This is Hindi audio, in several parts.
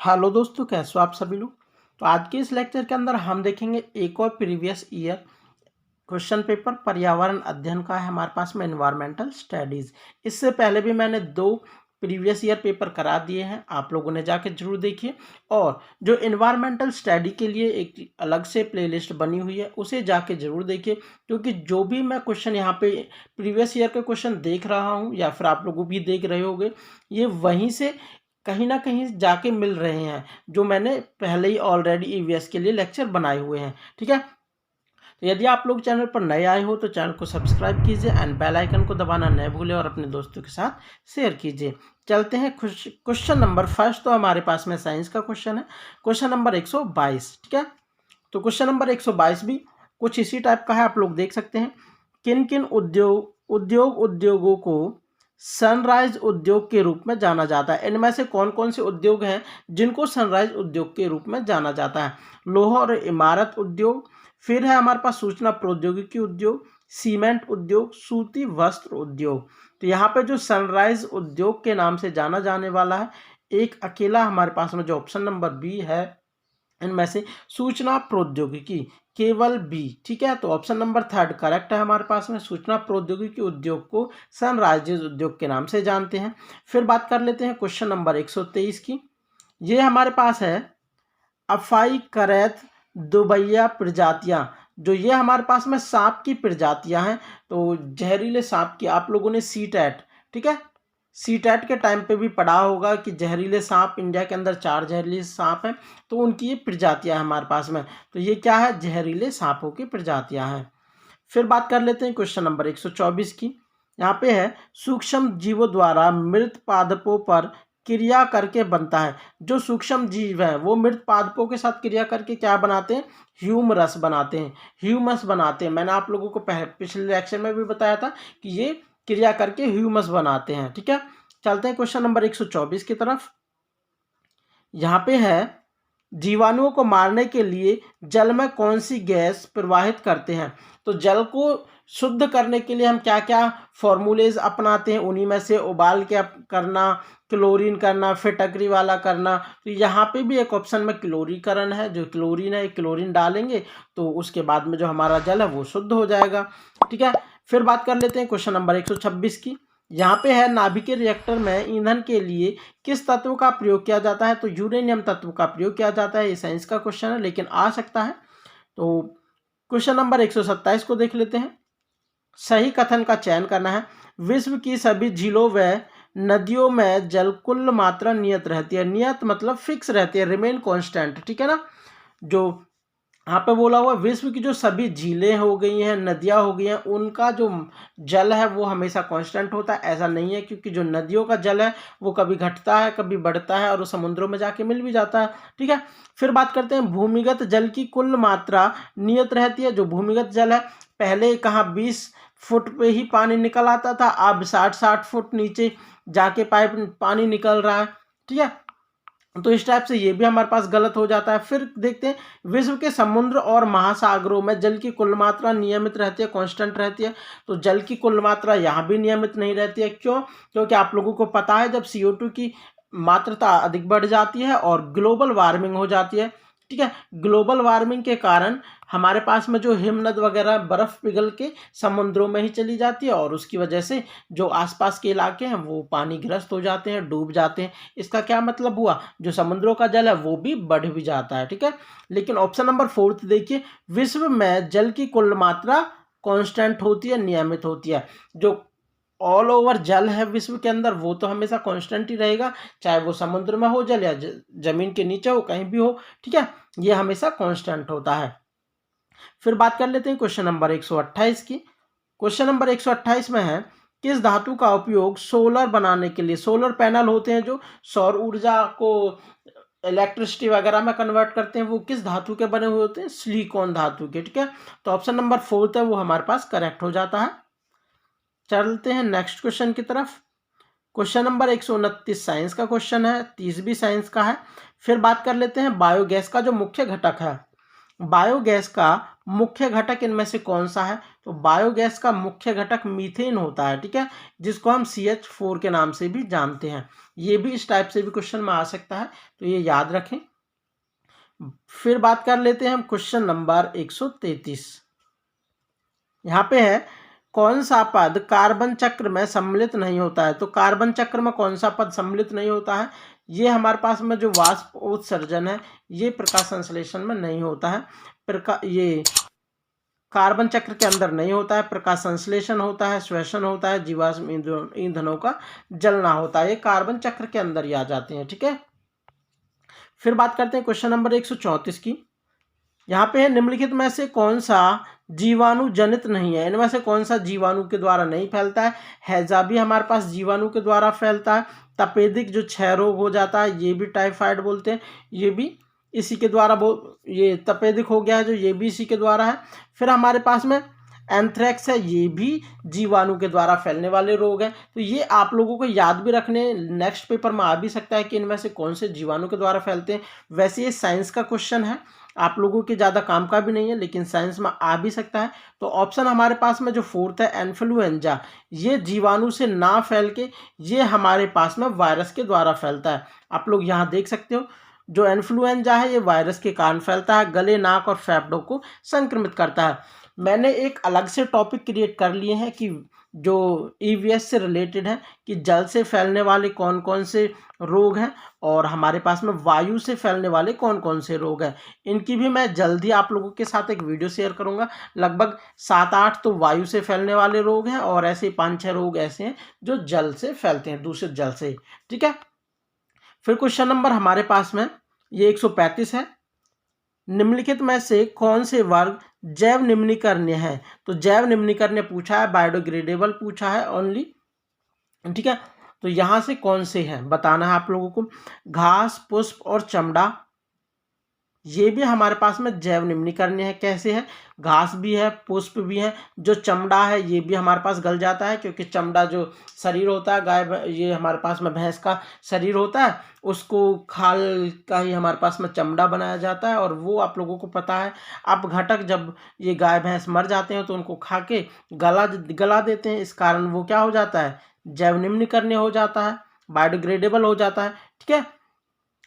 हेलो दोस्तों, कैसे हो आप सभी लोग। तो आज के इस लेक्चर के अंदर हम देखेंगे एक और प्रीवियस ईयर क्वेश्चन पेपर पर्यावरण अध्ययन का है हमारे पास में, एनवायरमेंटल स्टडीज़। इससे पहले भी मैंने 2 प्रीवियस ईयर पेपर करा दिए हैं, आप लोगों ने जाके जरूर देखिए। और जो एनवायरमेंटल स्टडी के लिए एक अलग से प्लेलिस्ट बनी हुई है, उसे जाके जरूर देखिए, क्योंकि जो भी मैं क्वेश्चन यहाँ पे प्रीवियस ईयर के क्वेश्चन देख रहा हूँ या फिर आप लोग भी देख रहे होंगे, ये वहीं से कहीं ना कहीं जाके मिल रहे हैं, जो मैंने पहले ही ऑलरेडी ईवीएस के लिए लेक्चर बनाए हुए हैं। ठीक है, तो यदि आप लोग चैनल पर नए आए हो तो चैनल को सब्सक्राइब कीजिए एंड बेल आइकन को दबाना न भूलें और अपने दोस्तों के साथ शेयर कीजिए। चलते हैं क्वेश्चन नंबर फर्स्ट। तो हमारे पास में साइंस का क्वेश्चन है, क्वेश्चन नंबर 122। ठीक है, तो क्वेश्चन नंबर 122 भी कुछ इसी टाइप का है, आप लोग देख सकते हैं। किन किन उद्योगों को सनराइज उद्योग के रूप में जाना जाता है। इनमें से कौन कौन से उद्योग हैं जिनको सनराइज उद्योग के रूप में जाना जाता है। लोहा और इमारत उद्योग, फिर है हमारे पास सूचना प्रौद्योगिकी उद्योग, सीमेंट उद्योग, सूती वस्त्र उद्योग। तो यहाँ पे जो सनराइज उद्योग के नाम से जाना जाने वाला है, एक अकेला हमारे पास में जो ऑप्शन नंबर बी है, इनमें से सूचना प्रौद्योगिकी, केवल बी। ठीक है, तो ऑप्शन नंबर 3 करेक्ट है हमारे पास में। सूचना प्रौद्योगिकी उद्योग को सनराइज उद्योग के नाम से जानते हैं। फिर बात कर लेते हैं क्वेश्चन नंबर 123 की। ये हमारे पास है अफाई करैत दुबैया प्रजातियां, जो ये हमारे पास में सांप की प्रजातियां हैं। तो जहरीले सांप की आप लोगों ने सीटेट, ठीक है, सीटेट के टाइम पे भी पढ़ा होगा कि जहरीले सांप, इंडिया के अंदर 4 जहरीले सांप हैं, तो उनकी ये प्रजातियां हैं हमारे पास में। तो ये क्या है, जहरीले सांपों की प्रजातियां हैं। फिर बात कर लेते हैं क्वेश्चन नंबर 124 की। यहाँ पे है सूक्ष्म जीवों द्वारा मृत पादपों पर क्रिया करके बनता है। जो सूक्ष्म जीव हैं वो मृत पादपों के साथ क्रिया करके क्या बनाते हैं, ह्यूमरस बनाते हैं, ह्यूमस बनाते हैं। मैंने आप लोगों को पिछले लेक्चर में भी बताया था कि ये क्रिया करके ह्यूमस बनाते हैं। ठीक है, चलते हैं क्वेश्चन नंबर 124 की तरफ। यहाँ पे है जीवाणुओं को मारने के लिए जल में कौन सी गैस प्रवाहित करते हैं। तो जल को शुद्ध करने के लिए हम क्या क्या फॉर्मूलेज अपनाते हैं, उन्हीं में से उबाल के करना, क्लोरीन करना, फिटकरी वाला करना। तो यहाँ पे भी एक ऑप्शन में क्लोरीकरण है, जो क्लोरीन है, क्लोरीन डालेंगे तो उसके बाद में जो हमारा जल है वो शुद्ध हो जाएगा। ठीक है, फिर बात कर लेते हैं क्वेश्चन नंबर 126 की। यहाँ पे है नाभिकीय रिएक्टर में ईंधन के लिए किस तत्व का प्रयोग किया जाता है। तो यूरेनियम तत्व का प्रयोग किया जाता है। ये साइंस का क्वेश्चन है लेकिन आ सकता है। तो क्वेश्चन नंबर 127 को देख लेते हैं। सही कथन का चयन करना है। विश्व की सभी झीलों व नदियों में जल कुल मात्रा नियत रहती है। नियत मतलब फिक्स रहती है, रिमेन कांस्टेंट। ठीक है ना, जो यहाँ पे बोला हुआ विश्व की जो सभी झीलें हो गई हैं, नदियाँ हो गई हैं, उनका जो जल है वो हमेशा कांस्टेंट होता है। ऐसा नहीं है, क्योंकि जो नदियों का जल है वो कभी घटता है, कभी बढ़ता है और वो समुद्रों में जाके मिल भी जाता है। ठीक है, फिर बात करते हैं भूमिगत जल की कुल मात्रा नियत रहती है। जो भूमिगत जल है, पहले कहाँ 20 फुट पे ही पानी निकल आता था, अब 60 फुट नीचे जाके पानी निकल रहा है। ठीक है, तो इस टाइप से ये भी हमारे पास गलत हो जाता है। फिर देखते हैं विश्व के समुद्र और महासागरों में जल की कुल मात्रा नियमित रहती है, कांस्टेंट रहती है। तो जल की कुल मात्रा यहाँ भी नियमित नहीं रहती है। क्यों? क्योंकि आप लोगों को पता है जब CO2 की मात्रा अधिक बढ़ जाती है और ग्लोबल वार्मिंग हो जाती है। ठीक है, ग्लोबल वार्मिंग के कारण हमारे पास में जो हिमनद वगैरह बर्फ पिघल के समुद्रों में ही चली जाती है और उसकी वजह से जो आसपास के इलाके हैं वो पानी ग्रस्त हो जाते हैं, डूब जाते हैं। इसका क्या मतलब हुआ, जो समुद्रों का जल है वो भी बढ़ भी जाता है। ठीक है, लेकिन ऑप्शन नंबर 4 देखिए, विश्व में जल की कुल मात्रा कांस्टेंट होती है, नियमित होती है। जो ऑल ओवर जल है विश्व के अंदर वो तो हमेशा कांस्टेंट ही रहेगा, चाहे वो समुद्र में हो जल या जमीन के नीचे हो, कहीं भी हो। ठीक है, ये हमेशा कांस्टेंट होता है। फिर बात कर लेते हैं क्वेश्चन नंबर 128 की। क्वेश्चन नंबर 128 में है किस धातु का उपयोग सोलर बनाने के लिए, सोलर पैनल होते हैं जो सौर ऊर्जा को इलेक्ट्रिसिटी वगैरह में कन्वर्ट करते हैं, वो किस धातु के बने हुए होते हैं, सिलिकॉन धातु के। ठीक है, तो ऑप्शन नंबर 4 है वो हमारे पास करेक्ट हो जाता है। चलते हैं नेक्स्ट क्वेश्चन की तरफ। क्वेश्चन नंबर 129 साइंस का क्वेश्चन है, 30 भी साइंस का है। फिर बात कर लेते हैं बायोगैस का जो मुख्य घटक है। बायोगैस का मुख्य घटक इनमें से कौन सा है? तो बायोगैस का मुख्य घटक मीथेन होता है, ठीक है, जिसको हम CH4 के नाम से भी जानते हैं। ये भी इस टाइप से भी क्वेश्चन में आ सकता है, तो ये याद रखें। फिर बात कर लेते हैं हम क्वेश्चन नंबर 133। यहाँ पे है, कौन सा पद कार्बन चक्र में सम्मिलित नहीं होता है? तो कार्बन चक्र में कौन सा पद सम्मिलित नहीं होता है? ये हमारे पास में जो वाष्प उत्सर्जन है, ये प्रकाश संश्लेषण में नहीं होता है। ये कार्बन चक्र के अंदर नहीं होता है। प्रकाश संश्लेषण होता है, श्वसन होता है, जीवाश्म ईंधनों का जलना होता है। ये कार्बन चक्र के अंदर ही आ जाते हैं, ठीक है। फिर बात करते हैं क्वेश्चन नंबर 134 की। यहाँ पे है, निम्नलिखित में से कौन सा जीवाणु जनित नहीं है? इनमें से कौन सा जीवाणु के द्वारा नहीं फैलता है? हैजा भी हमारे पास जीवाणु के द्वारा फैलता है। तपेदिक जो क्षय रोग हो जाता है, ये भी टाइफाइड बोलते हैं, ये भी इसी के द्वारा ये तपेदिक हो गया है जो, ये भी इसी के द्वारा है। फिर हमारे पास में एंथ्रेक्स है, ये भी जीवाणु के द्वारा फैलने वाले रोग हैं। तो ये आप लोगों को याद भी रखने, नेक्स्ट पेपर में आ भी सकता है कि इनमें से कौन से जीवाणु के द्वारा फैलते हैं। वैसे ये साइंस का क्वेश्चन है, आप लोगों के ज़्यादा काम का भी नहीं है, लेकिन साइंस में आ भी सकता है। तो ऑप्शन हमारे पास में जो फोर्थ है, इन्फ्लुएंजा, ये जीवाणु से ना फैल के ये हमारे पास में वायरस के द्वारा फैलता है। आप लोग यहाँ देख सकते हो, जो इन्फ्लुएंजा है ये वायरस के कारण फैलता है, गले, नाक और फेफड़ों को संक्रमित करता है। मैंने एक अलग से टॉपिक क्रिएट कर लिए हैं कि जो EVS से रिलेटेड है, कि जल से फैलने वाले कौन कौन से रोग हैं और हमारे पास में वायु से फैलने वाले कौन कौन से रोग हैं। इनकी भी मैं जल्दी आप लोगों के साथ एक वीडियो शेयर करूंगा। लगभग 7-8 तो वायु से फैलने वाले रोग हैं और ऐसे 5-6 रोग ऐसे हैं जो जल से फैलते हैं, दूषित जल से, ठीक है। फिर क्वेश्चन नंबर हमारे पास में ये 135 है, निम्नलिखित में से कौन से वर्ग जैव निम्नीकरणीय है? तो जैव निम्नीकरणीय पूछा है, बायोडिग्रेडेबल पूछा है ओनली, ठीक है। तो यहां से कौन से हैं बताना है आप लोगों को। घास, पुष्प और चमड़ा, ये भी हमारे पास में जैव निम्नीकरणीय है। कैसे है? घास भी है, पुष्प भी है, जो चमड़ा है ये भी हमारे पास गल जाता है, क्योंकि चमड़ा जो शरीर होता है गाय, ये हमारे पास में भैंस का शरीर होता है, उसको खाल का ही हमारे पास में चमड़ा बनाया जाता है। और वो आप लोगों को पता है, अब घटक जब ये गाय भैंस मर जाते हैं तो उनको खा के गला देते हैं, इस कारण वो क्या हो जाता है? जैव निम्नीकरणीय हो जाता है, बायोडिग्रेडेबल हो जाता है, ठीक है।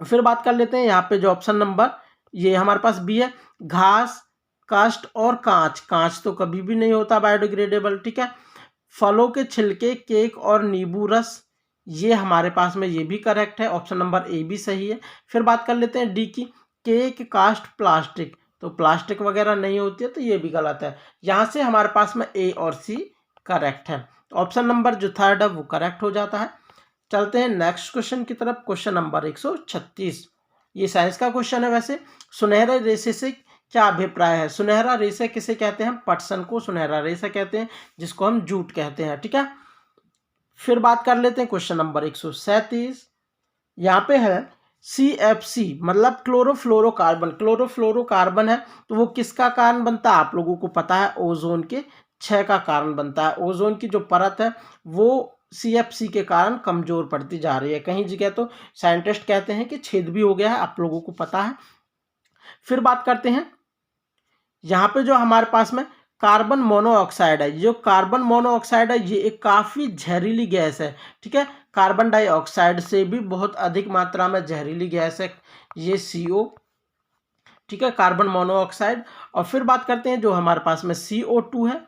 फिर बात कर लेते हैं यहाँ पे जो ऑप्शन नंबर ये हमारे पास बी है, घास, काष्ठ और कांच। कांच तो कभी भी नहीं होता बायोडिग्रेडेबल, ठीक है। फलों के छिलके, केक और नींबू रस, ये हमारे पास में ये भी करेक्ट है, ऑप्शन नंबर ए भी सही है। फिर बात कर लेते हैं डी की, केक, काष्ठ, प्लास्टिक, तो प्लास्टिक वगैरह नहीं होती है, तो ये भी गलत है। यहाँ से हमारे पास में ए और सी करेक्ट है, ऑप्शन नंबर जो थर्ड है वो करेक्ट हो जाता है। चलते हैं नेक्स्ट क्वेश्चन की तरफ, क्वेश्चन नंबर 136। ये साइंस का क्वेश्चन है। वैसे सुनहरे रेशे से क्या अभिप्राय है? सुनहरा रेशा किसे कहते हैं? पटसन को सुनहरा रेशा कहते हैं, जिसको हम जूट कहते हैं, ठीक है। फिर बात कर लेते हैं क्वेश्चन नंबर 137। यहाँ पे है CFC मतलब क्लोरोफ्लोरोकार्बन। क्लोरोफ्लोरोकार्बन है तो वो किसका कारण बनता है? आप लोगों को पता है, ओजोन के क्षय का कारण बनता है। ओजोन की जो परत है वो CFC के कारण कमजोर पड़ती जा रही है। कहीं जगह तो साइंटिस्ट कहते हैं कि छेद भी हो गया है, आप लोगों को पता है। फिर बात करते हैं यहाँ पे जो हमारे पास में कार्बन मोनोऑक्साइड है। जो कार्बन मोनोऑक्साइड है ये एक काफ़ी जहरीली गैस है, ठीक है। कार्बन डाइऑक्साइड से भी बहुत अधिक मात्रा में जहरीली गैस है ये CO, ठीक है, कार्बन मोनोऑक्साइड। और फिर बात करते हैं जो हमारे पास में CO2 है,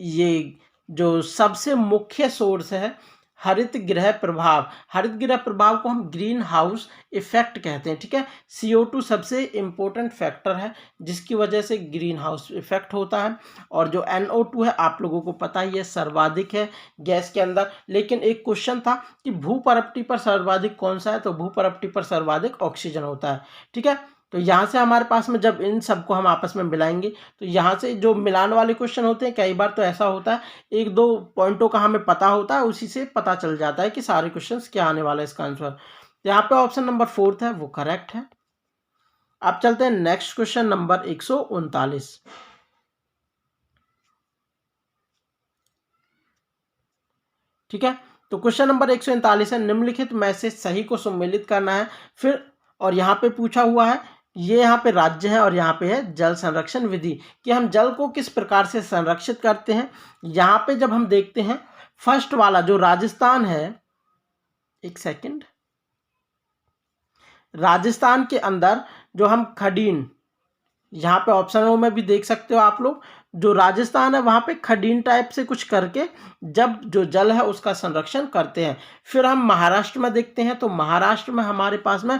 ये जो सबसे मुख्य सोर्स है हरित गृह प्रभाव। हरित गृह प्रभाव को हम ग्रीन हाउस इफेक्ट कहते हैं, ठीक है। CO2 सबसे इम्पोर्टेंट फैक्टर है जिसकी वजह से ग्रीन हाउस इफेक्ट होता है। और जो NO2 है आप लोगों को पता ही है सर्वाधिक है गैस के अंदर। लेकिन एक क्वेश्चन था कि भूपरपटी पर सर्वाधिक कौन सा है, तो भूपरपटी पर सर्वाधिक ऑक्सीजन होता है, ठीक है। तो यहाँ से हमारे पास में जब इन सबको हम आपस में मिलाएंगे तो यहाँ से जो मिलान वाले क्वेश्चन होते हैं, कई बार तो ऐसा होता है 1-2 पॉइंटों का हमें पता होता है, उसी से पता चल जाता है कि सारे क्वेश्चंस क्या आने वाला है इसका आंसर। यहाँ पे ऑप्शन नंबर 4 है वो करेक्ट है। अब चलते हैं नेक्स्ट क्वेश्चन नंबर 139। ठीक है, तो क्वेश्चन नंबर 139 है, निम्नलिखित में से सही को सम्मिलित करना है। फिर और यहाँ पे पूछा हुआ है ये यहाँ पे राज्य है और यहाँ पे है जल संरक्षण विधि, कि हम जल को किस प्रकार से संरक्षित करते हैं। यहाँ पे जब हम देखते हैं फर्स्ट वाला जो राजस्थान है, एक सेकंड, राजस्थान के अंदर जो हम खडीन, यहाँ पे ऑप्शनों में भी देख सकते हो आप लोग, जो राजस्थान है वहाँ पे खडीन टाइप से कुछ करके जब जो जल है उसका संरक्षण करते हैं। फिर हम महाराष्ट्र में देखते हैं तो महाराष्ट्र में हमारे पास में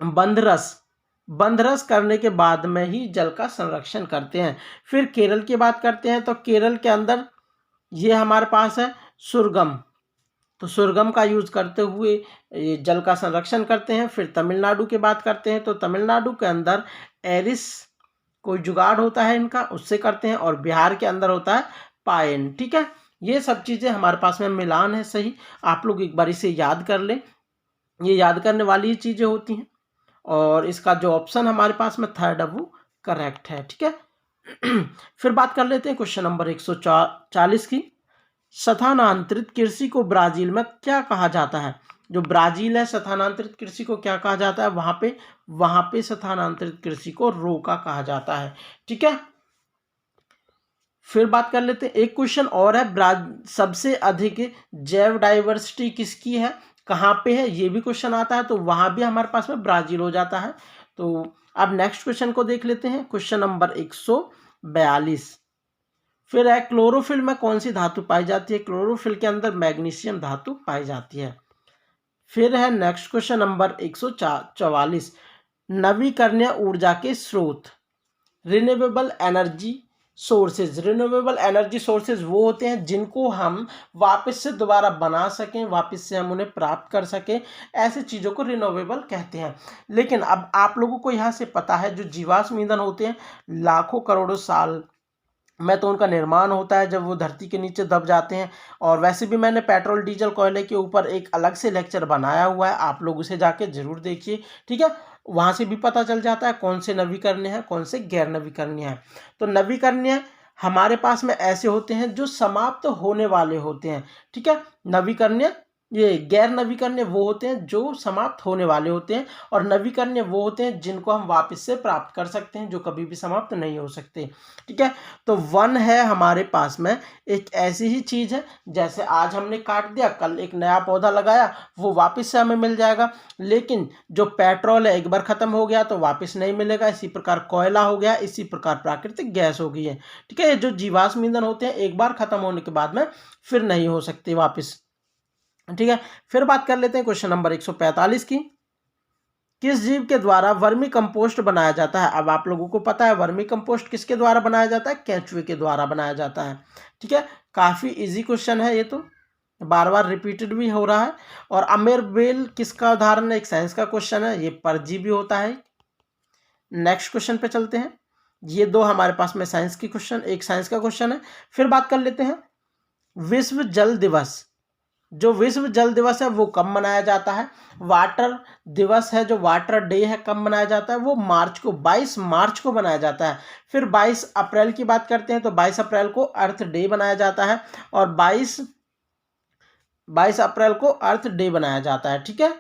बंदरस करने के बाद में ही जल का संरक्षण करते हैं। फिर केरल की बात करते हैं तो केरल के अंदर ये हमारे पास है सुरगम, तो सुरगम का यूज करते हुए ये जल का संरक्षण करते हैं। फिर तमिलनाडु की बात करते हैं तो तमिलनाडु के अंदर एरिस कोई जुगाड़ होता है इनका, उससे करते हैं। और बिहार के अंदर होता है पायन। ठीक है, ये सब चीज़ें हमारे पास में मिलान है सही, आप लोग एक बार इसे याद कर लें, ये याद करने वाली ही चीज़ें होती हैं। और इसका जो ऑप्शन हमारे पास में थर्ड है वो करेक्ट है। ठीक है फिर बात कर लेते हैं क्वेश्चन नंबर 140 की। स्थानांतरित कृषि को ब्राजील में क्या कहा जाता है। जो ब्राजील है, स्थानांतरित कृषि को क्या कहा जाता है, वहां पे स्थानांतरित कृषि को रोका कहा जाता है। ठीक है, फिर बात कर लेते हैं, एक क्वेश्चन और है, सबसे अधिक जैव डाइवर्सिटी किसकी है, कहाँ पे है, ये भी क्वेश्चन आता है, तो वहां भी हमारे पास में ब्राजील हो जाता है। तो अब नेक्स्ट क्वेश्चन को देख लेते हैं, क्वेश्चन नंबर 142। फिर है क्लोरोफिल में कौन सी धातु पाई जाती है। क्लोरोफिल के अंदर मैग्नीशियम धातु पाई जाती है। फिर है नेक्स्ट क्वेश्चन नंबर 144, नवीकरणीय ऊर्जा के स्रोत, renewable energy sources. Renewable energy sources वो होते हैं जिनको हम वापस से दोबारा बना सकें, वापस से हम उन्हें प्राप्त कर सकें, ऐसे चीज़ों को रिन्यूएबल कहते हैं। लेकिन अब आप लोगों को यहाँ से पता है जो जीवाश्म ईंधन होते हैं लाखों करोड़ों साल में तो उनका निर्माण होता है जब वो धरती के नीचे दब जाते हैं। और वैसे भी मैंने पेट्रोल डीजल कोयले के ऊपर एक अलग से लेक्चर बनाया हुआ है, आप लोग उसे जाके जरूर देखिए। ठीक है, वहाँ से भी पता चल जाता है कौन से नवीकरणीय है, कौन से गैर नवीकरणीय है। तो नवीकरणीय हमारे पास में ऐसे होते हैं जो समाप्त होने वाले होते हैं। ठीक है, नवीकरणीय, ये गैर नवीकरणीय वो होते हैं जो समाप्त होने वाले होते हैं, और नवीकरणीय वो होते हैं जिनको हम वापस से प्राप्त कर सकते हैं, जो कभी भी समाप्त नहीं हो सकते। ठीक है, तो वन है हमारे पास में एक ऐसी ही चीज़ है, जैसे आज हमने काट दिया, कल एक नया पौधा लगाया, वो वापस से हमें मिल जाएगा। लेकिन जो पेट्रोल है एक बार ख़त्म हो गया तो वापस नहीं मिलेगा। इसी प्रकार कोयला हो गया, इसी प्रकार प्राकृतिक गैस हो गई है। ठीक है, जो जीवाश्म ईंधन होते हैं एक बार ख़त्म होने के बाद में फिर नहीं हो सकते वापस। ठीक है, फिर बात कर लेते हैं क्वेश्चन नंबर 145 की। किस जीव के द्वारा वर्मी कंपोस्ट बनाया जाता है। अब आप लोगों को पता है वर्मी कंपोस्ट किसके द्वारा बनाया जाता है, केंचुए के द्वारा बनाया जाता है। ठीक है, काफ़ी इजी क्वेश्चन है, ये तो बार बार रिपीटेड भी हो रहा है। और अमेरबेल किसका उदाहरण है, एक साइंस का क्वेश्चन है, ये परजीवी होता है। नेक्स्ट क्वेश्चन पे चलते हैं, ये दो हमारे पास में साइंस की क्वेश्चन, एक साइंस का क्वेश्चन है। फिर बात कर लेते हैं विश्व जल दिवस। जो विश्व जल दिवस है वो कब मनाया जाता है। वाटर दिवस है, जो वाटर डे है, कब मनाया जाता है, वो मार्च को, 22 मार्च को मनाया जाता है। फिर 22 अप्रैल की बात करते हैं तो 22 अप्रैल को अर्थ डे बनाया जाता है, और 22 अप्रैल को अर्थ डे बनाया जाता है। ठीक है,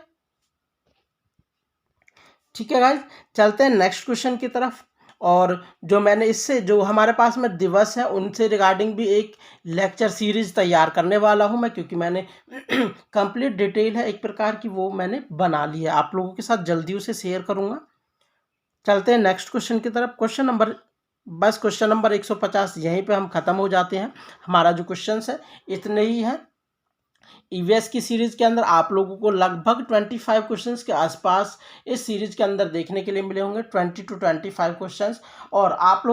ठीक है गाइस, चलते हैं नेक्स्ट क्वेश्चन की तरफ। और जो मैंने इससे जो हमारे पास में दिवस है उनसे रिगार्डिंग भी एक लेक्चर सीरीज तैयार करने वाला हूं मैं, क्योंकि मैंने कंप्लीट डिटेल है एक प्रकार की वो मैंने बना ली है, आप लोगों के साथ जल्दी उसे शेयर करूंगा। चलते हैं नेक्स्ट क्वेश्चन की तरफ। क्वेश्चन नंबर 150 यहीं पे हम ख़त्म हो जाते हैं। हमारा जो क्वेश्चन है इतने ही है। ईवीएस की सीरीज के अंदर आप लोगों को लगभग 25 क्वेश्चंस के आसपास इस सीरीज के अंदर देखने के लिए मिले होंगे, 20 to 25 क्वेश्चंस। और आप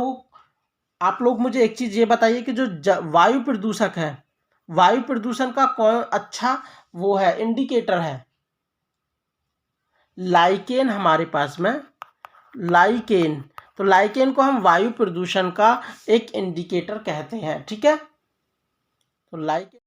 लोग मुझे एक चीज़ ये बताइए कि जो वायु प्रदूषक है, वायु प्रदूषण का कौन अच्छा वो है इंडिकेटर है। लाइकेन हमारे पास में, लाइकेन, तो लाइकेन को हम वायु प्रदूषण का एक इंडिकेटर कहते हैं। ठीक है, तो लाइकेन